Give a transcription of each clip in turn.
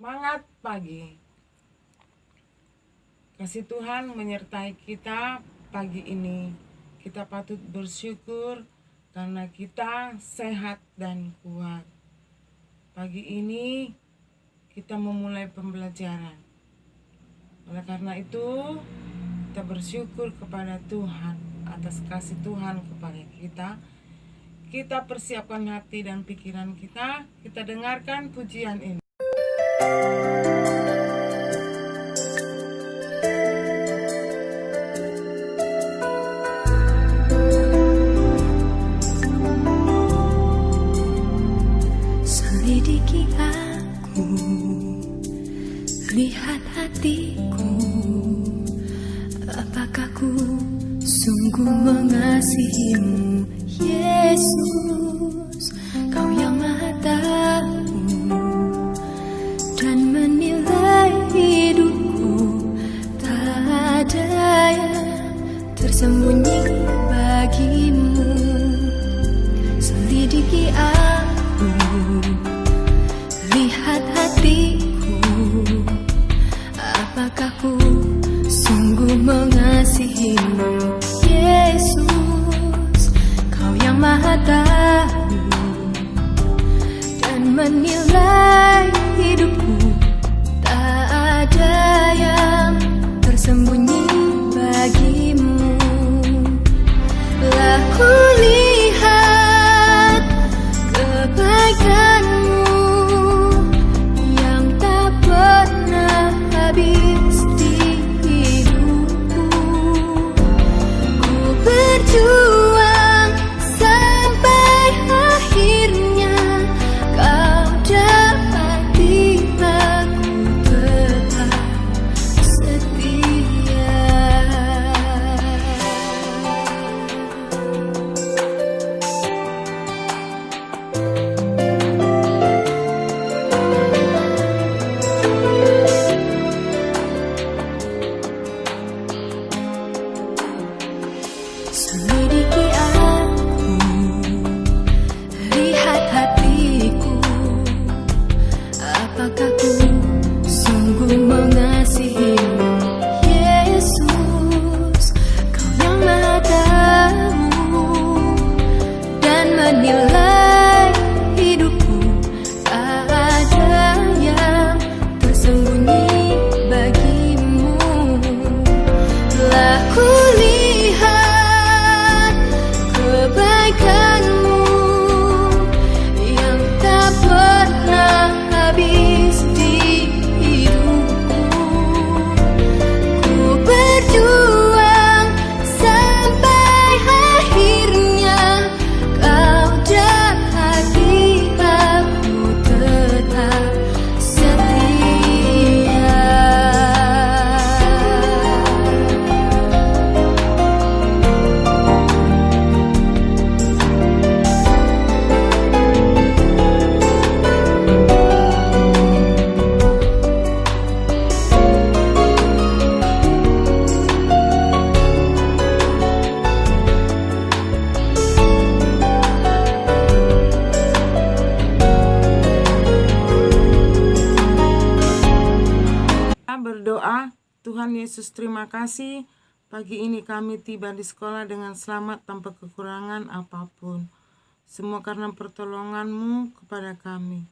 Semangat pagi. Kasih Tuhan menyertai kita pagi ini. Kita patut bersyukur karena kita sehat dan kuat. Pagi ini kita memulai pembelajaran. Oleh karena itu, kita bersyukur kepada Tuhan atas kasih Tuhan kepada kita. Kita persiapkan hati dan pikiran kita. Kita dengarkan pujian ini. Selidiki aku, lihat hatiku, apakah ku sungguh mengasihimu, Yesus. Kau yang Maha Tahu dan menilai hidupku, tak ada yang tersembunyi bagimu. Selidiki aku, lihat hatiku, apakah ku sungguh mengasihimu, Yesus. Kau yang Maha Tahu dan menilai hidupku, tak ada yang tersembunyi bagimu. Lah ku lihat kebaikanmu yang tak pernah habis di hidupku. Ku berjuang sampai akhirnya, kau dapati aku tetap setia. Selidiki aku, lihat hatiku, apakah ku sungguh mengasihimu, Yesus. Kau yang Maha Tahu dan menilai hidupku, tak ada yang tersembunyi bagimu. Telah ku lihat kebaikanmu yang tak pernah habis di hidupku. Ku berjuang sampai akhirnya, kau dapati aku tetap setia. Kita berdoa. Tuhan Yesus, terima kasih pagi ini kami tiba di sekolah dengan selamat tanpa kekurangan apapun. Semua karena pertolongan-Mu kepada kami.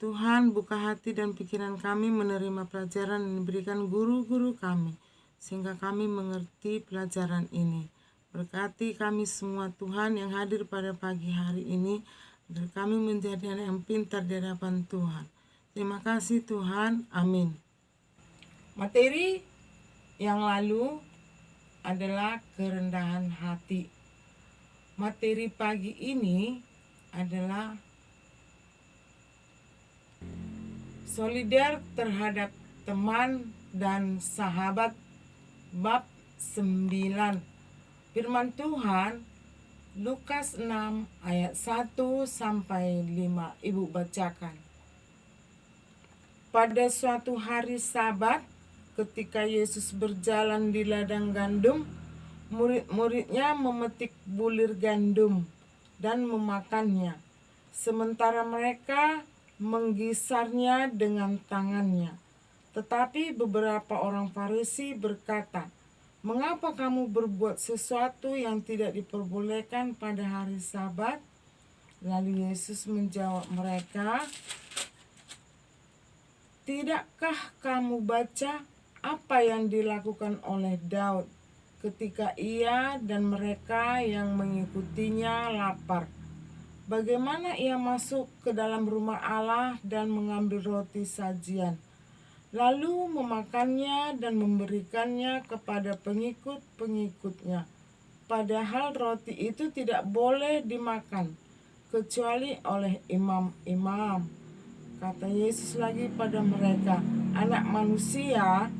Tuhan, buka hati dan pikiran kami menerima pelajaran yang diberikan guru-guru kami, sehingga kami mengerti pelajaran ini. Berkati kami semua Tuhan yang hadir pada pagi hari ini, agar kami menjadi anak yang pintar di hadapan Tuhan. Terima kasih Tuhan, amin. Materi yang lalu adalah kerendahan hati. Materi pagi ini adalah solider terhadap teman dan sahabat, bab 9. Firman Tuhan Lukas 6 ayat 1 sampai 5. Ibu bacakan. Pada suatu hari Sabat, ketika Yesus berjalan di ladang gandum, murid-muridnya memetik bulir gandum dan memakannya. Sementara mereka menggisarnya dengan tangannya. Tetapi beberapa orang Farisi berkata, "Mengapa kamu berbuat sesuatu yang tidak diperbolehkan pada hari Sabat?" Lalu Yesus menjawab mereka, "Tidakkah kamu baca apa yang dilakukan oleh Daud ketika ia dan mereka yang mengikutinya lapar? Bagaimana ia masuk ke dalam rumah Allah dan mengambil roti sajian, lalu memakannya dan memberikannya kepada pengikut-pengikutnya. Padahal roti itu tidak boleh dimakan kecuali oleh imam-imam." Kata Yesus lagi pada mereka, "Anak manusia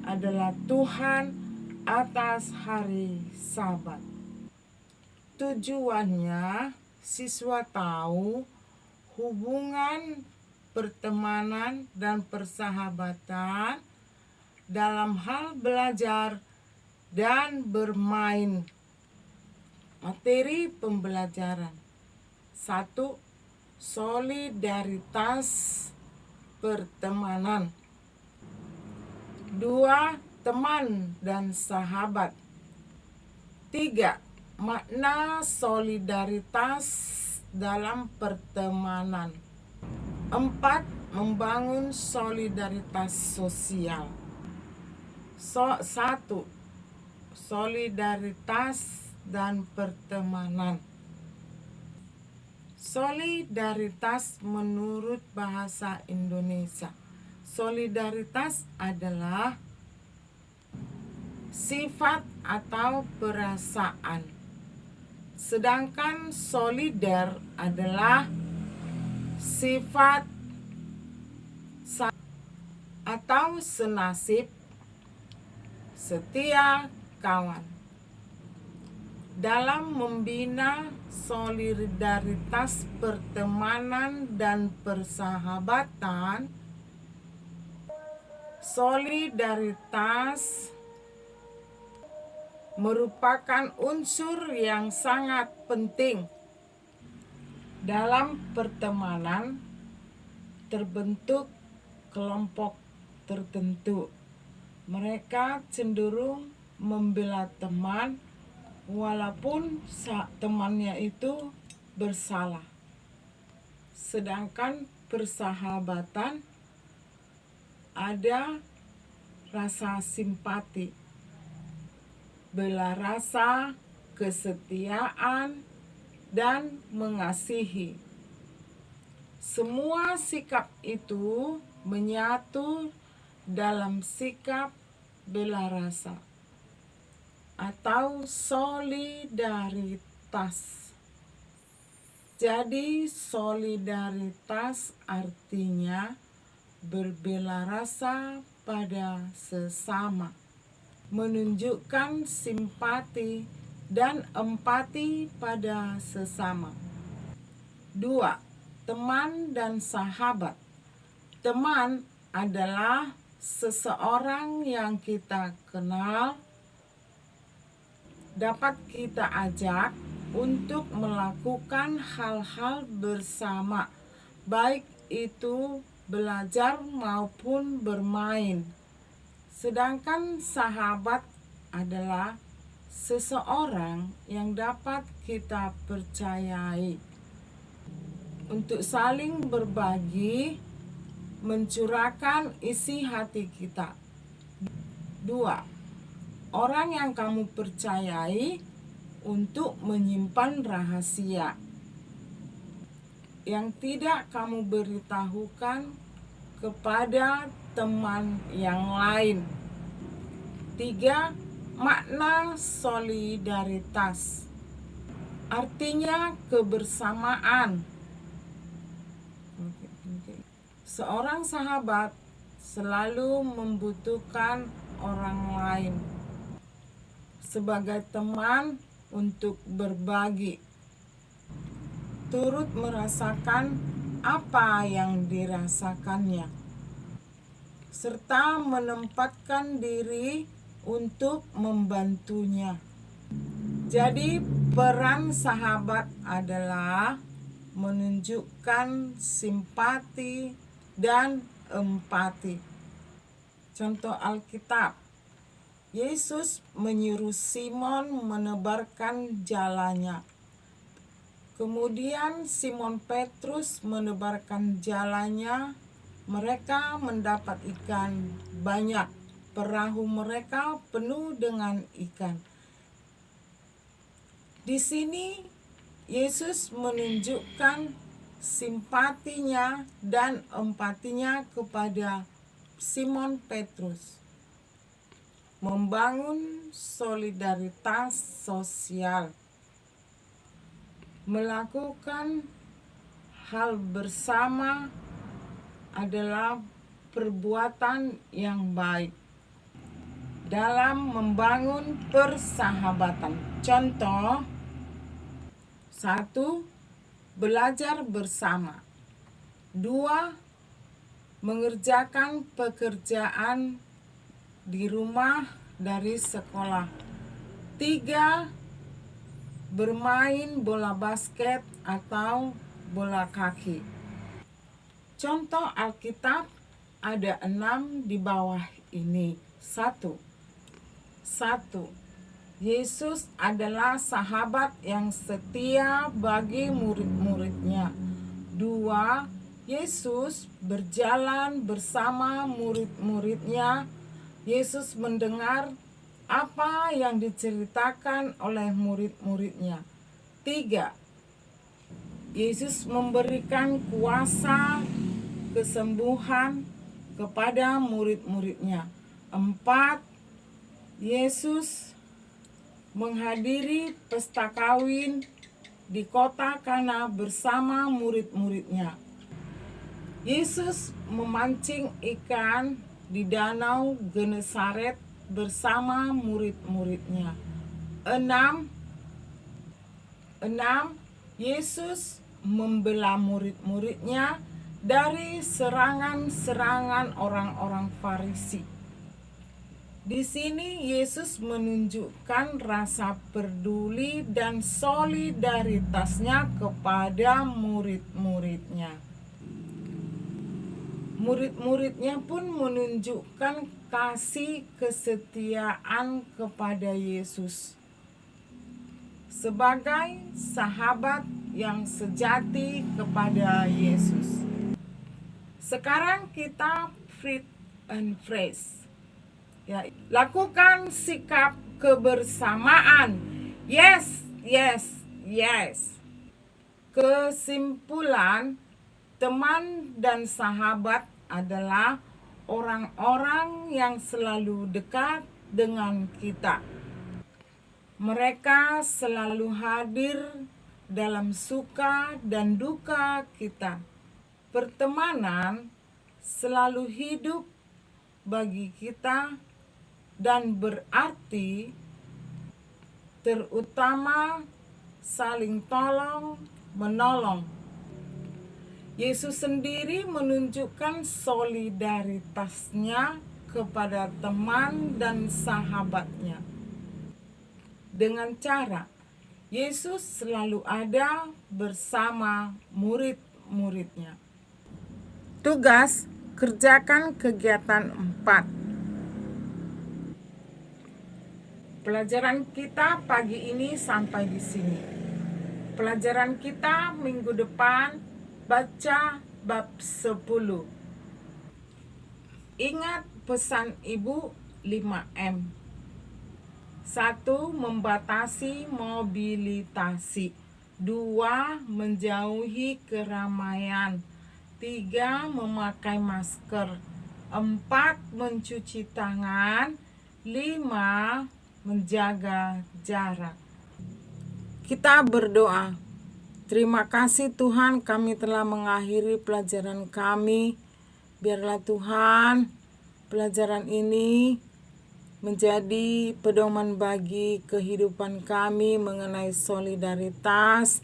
adalah Tuhan atas hari Sabat." Tujuannya siswa tahu hubungan pertemanan dan persahabatan dalam hal belajar dan bermain. Materi pembelajaran: 1. Solidaritas pertemanan. 2. Teman dan sahabat. 3. Makna solidaritas dalam pertemanan. 4. Membangun solidaritas sosial. 1. Solidaritas dan pertemanan. Solidaritas menurut bahasa Indonesia. Solidaritas adalah sifat atau perasaan. Sedangkan solider adalah sifat atau senasib, setia kawan. Dalam membina solidaritas pertemanan dan persahabatan, solidaritas merupakan unsur yang sangat penting. Dalam pertemanan terbentuk kelompok tertentu. Mereka cenderung membela teman walaupun temannya itu bersalah. Sedangkan persahabatan ada rasa simpati, bela rasa, kesetiaan, dan mengasihi. Semua sikap itu menyatu dalam sikap bela rasa atau solidaritas. Jadi solidaritas artinya berbela rasa pada sesama, menunjukkan simpati dan empati pada sesama. 2. Teman dan sahabat. Teman adalah seseorang yang kita kenal, dapat kita ajak untuk melakukan hal-hal bersama, baik itu belajar maupun bermain. Sedangkan sahabat adalah seseorang yang dapat kita percayai untuk saling berbagi, mencurahkan isi hati kita. 2. Orang yang kamu percayai untuk menyimpan rahasia yang tidak kamu beritahukan kepada teman yang lain. 3. Makna solidaritas artinya kebersamaan. Seorang sahabat selalu membutuhkan orang lain sebagai teman untuk berbagi, turut merasakan apa yang dirasakannya, serta menempatkan diri untuk membantunya. Jadi peran sahabat adalah menunjukkan simpati dan empati. Contoh Alkitab, Yesus menyuruh Simon menebarkan jalannya. Kemudian Simon Petrus menebarkan jalannya. Mereka mendapat ikan banyak. Perahu mereka penuh dengan ikan. Di sini Yesus menunjukkan simpatinya dan empatinya kepada Simon Petrus. Membangun solidaritas sosial. Melakukan hal bersama adalah perbuatan yang baik dalam membangun persahabatan. Contoh, 1. Belajar bersama. 2. Mengerjakan pekerjaan di rumah dari sekolah. 3. Bermain bola basket atau bola kaki. Contoh Alkitab ada 6 di bawah ini. 1. Yesus adalah sahabat yang setia bagi murid-muridnya. 2. Yesus berjalan bersama murid-muridnya. Yesus mendengar apa yang diceritakan oleh murid-muridnya. 3. Yesus memberikan kuasa kesembuhan kepada murid-muridnya. 4. Yesus menghadiri pesta kawin di kota Kana bersama murid-muridnya. Yesus memancing ikan di danau Genesaret bersama murid-muridnya. 6. Yesus membela murid-muridnya dari serangan-serangan orang-orang Farisi. Di sini Yesus menunjukkan rasa peduli dan solidaritasnya kepada murid-muridnya. Murid-muridnya pun menunjukkan kasih kesetiaan kepada Yesus sebagai sahabat yang sejati kepada Yesus. Sekarang kita fit and phrase. Ya, lakukan sikap kebersamaan. Yes. Kesimpulan, teman dan sahabat adalah orang-orang yang selalu dekat dengan kita. Mereka selalu hadir dalam suka dan duka kita. Pertemanan selalu hidup bagi kita dan berarti terutama saling tolong menolong. Yesus sendiri menunjukkan solidaritasnya kepada teman dan sahabatnya dengan cara Yesus selalu ada bersama murid-muridnya. Tugas, kerjakan kegiatan 4. Pelajaran kita pagi ini sampai di sini. Pelajaran kita minggu depan baca bab 10. Ingat pesan Ibu 5M. 1. Membatasi mobilitasi. 2. Menjauhi keramaian. 3. Memakai masker. 4. Mencuci tangan. 5. Menjaga jarak. Kita berdoa. Terima kasih Tuhan, kami telah mengakhiri pelajaran kami. Biarlah Tuhan, pelajaran ini menjadi pedoman bagi kehidupan kami mengenai solidaritas,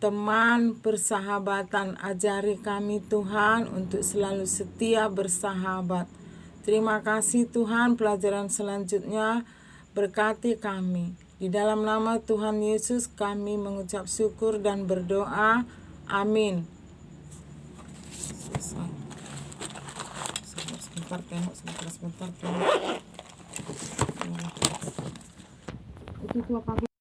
teman, persahabatan. Ajari kami Tuhan untuk selalu setia bersahabat. Terima kasih Tuhan, pelajaran selanjutnya berkati kami. Di dalam nama Tuhan Yesus kami mengucap syukur dan berdoa. Amin. Selesai. Sebentar tengok. Itu apa?